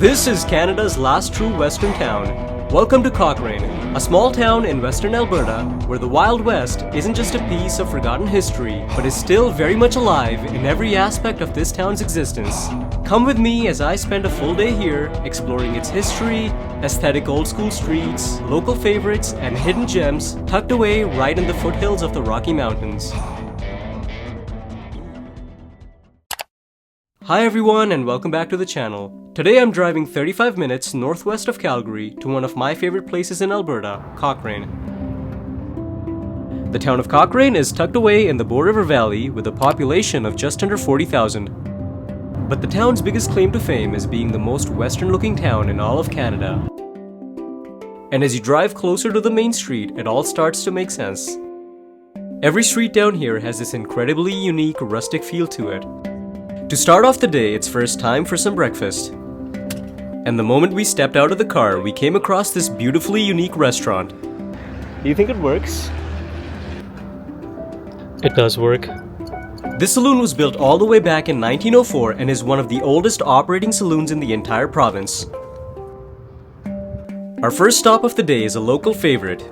This is Canada's last true western town. Welcome to Cochrane, a small town in western Alberta where the Wild West isn't just a piece of forgotten history, but is still very much alive in every aspect of this town's existence. Come with me as I spend a full day here exploring its history, aesthetic old school streets, local favorites, and hidden gems tucked away right in the foothills of the Rocky Mountains. Hi everyone and welcome back to the channel. Today I'm driving 35 minutes northwest of Calgary to one of my favorite places in Alberta, Cochrane. The town of Cochrane is tucked away in the Bow River Valley with a population of just under 40,000. But the town's biggest claim to fame is being the most western looking town in all of Canada. And as you drive closer to the main street, it all starts to make sense. Every street down here has this incredibly unique rustic feel to it. To start off the day, it's first time for some breakfast. And the moment we stepped out of the car, we came across this beautifully unique restaurant. Do you think it works? It does work. This saloon was built all the way back in 1904 and is one of the oldest operating saloons in the entire province. Our first stop of the day is a local favorite.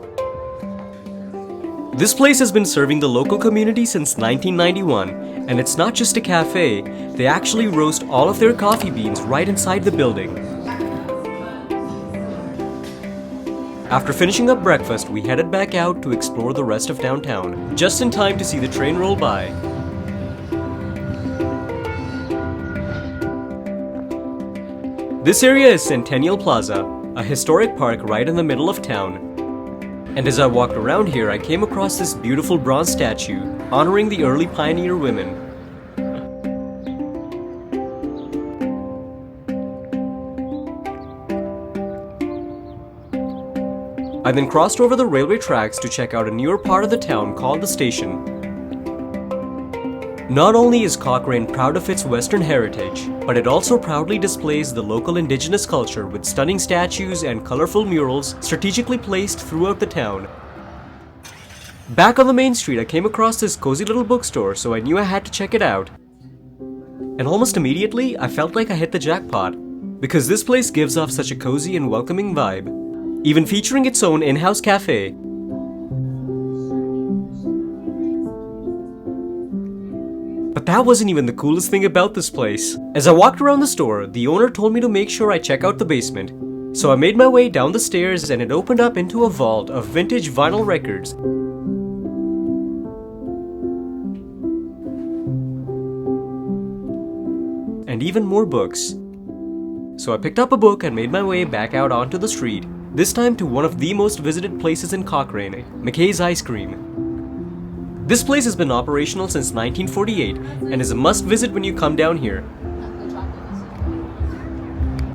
This place has been serving the local community since 1991, and it's not just a cafe, they actually roast all of their coffee beans right inside the building. After finishing up breakfast, we headed back out to explore the rest of downtown, just in time to see the train roll by. This area is Centennial Plaza, a historic park right in the middle of town. And as I walked around here, I came across this beautiful bronze statue honoring the early pioneer women. I then crossed over the railway tracks to check out a newer part of the town called the station. Not only is Cochrane proud of its western heritage, but it also proudly displays the local indigenous culture with stunning statues and colorful murals strategically placed throughout the town. Back on the main street, I came across this cozy little bookstore, so I knew I had to check it out. And almost immediately, I felt like I hit the jackpot, because this place gives off such a cozy and welcoming vibe, even featuring its own in-house cafe. But that wasn't even the coolest thing about this place. As I walked around the store, the owner told me to make sure I check out the basement. So I made my way down the stairs and it opened up into a vault of vintage vinyl records. And even more books. So I picked up a book and made my way back out onto the street, this time to one of the most visited places in Cochrane, McKay's Ice Cream. This place has been operational since 1948 and is a must-visit when you come down here.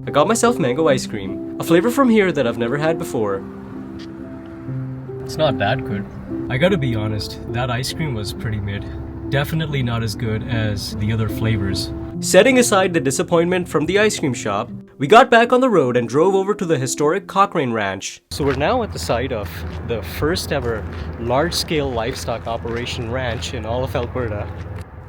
I got myself mango ice cream, a flavor from here that I've never had before. It's not that good. I gotta be honest, that ice cream was pretty mid. Definitely not as good as the other flavors. Setting aside the disappointment from the ice cream shop, we got back on the road and drove over to the Historic Cochrane Ranche. So we're now at the site of the first ever large-scale livestock operation ranch in all of Alberta.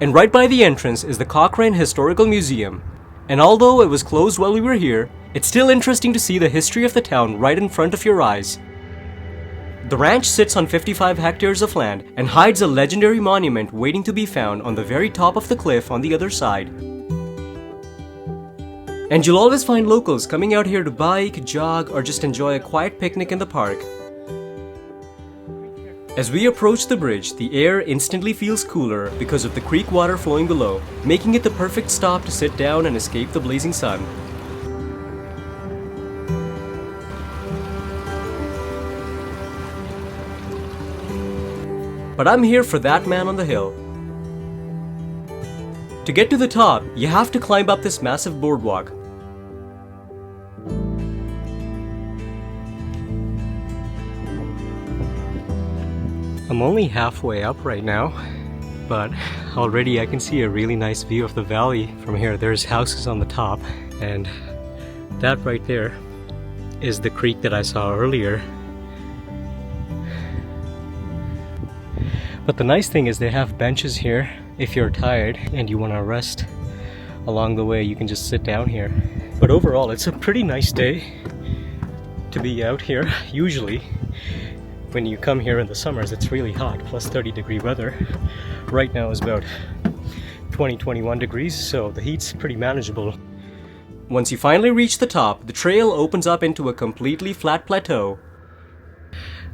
And right by the entrance is the Cochrane Historical Museum. And although it was closed while we were here, it's still interesting to see the history of the town right in front of your eyes. The ranch sits on 55 hectares of land and hides a legendary monument waiting to be found on the very top of the cliff on the other side. And you'll always find locals coming out here to bike, jog, or just enjoy a quiet picnic in the park. As we approach the bridge, the air instantly feels cooler because of the creek water flowing below, making it the perfect stop to sit down and escape the blazing sun. But I'm here for that man on the hill. To get to the top, you have to climb up this massive boardwalk. I'm only halfway up right now, but already I can see a really nice view of the valley from here. There's houses on the top, and that right there is the creek that I saw earlier. But the nice thing is they have benches here if you're tired and you want to rest along the way. You can just sit down here. But overall, it's a pretty nice day to be out here. Usually, when you come here in the summers, it's really hot, plus 30-degree weather. Right now is about 20-21 degrees, so the heat's pretty manageable. Once you finally reach the top, the trail opens up into a completely flat plateau.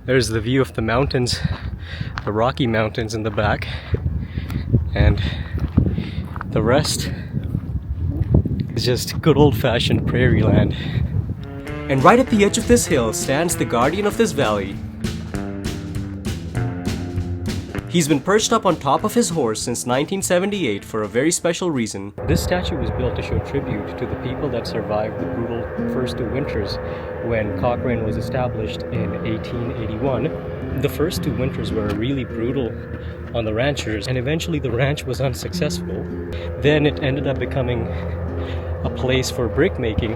There's the view of the mountains, the Rocky Mountains in the back, and the rest is just good old-fashioned prairie land. And right at the edge of this hill stands the guardian of this valley. He's been perched up on top of his horse since 1978 for a very special reason. This statue was built to show tribute to the people that survived the brutal first two winters when Cochrane was established in 1881. The first two winters were really brutal on the ranchers, and eventually the ranch was unsuccessful. Then it ended up becoming a place for brick making,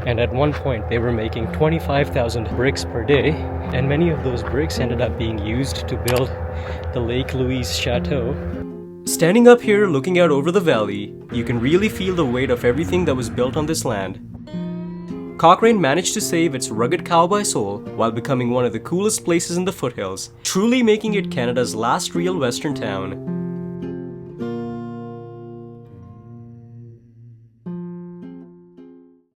and at one point they were making 25,000 bricks per day, and many of those bricks ended up being used to build the Lake Louise Chateau. Standing up here looking out over the valley, you can really feel the weight of everything that was built on this land. Cochrane managed to save its rugged cowboy soul while becoming one of the coolest places in the foothills, truly making it Canada's last real western town.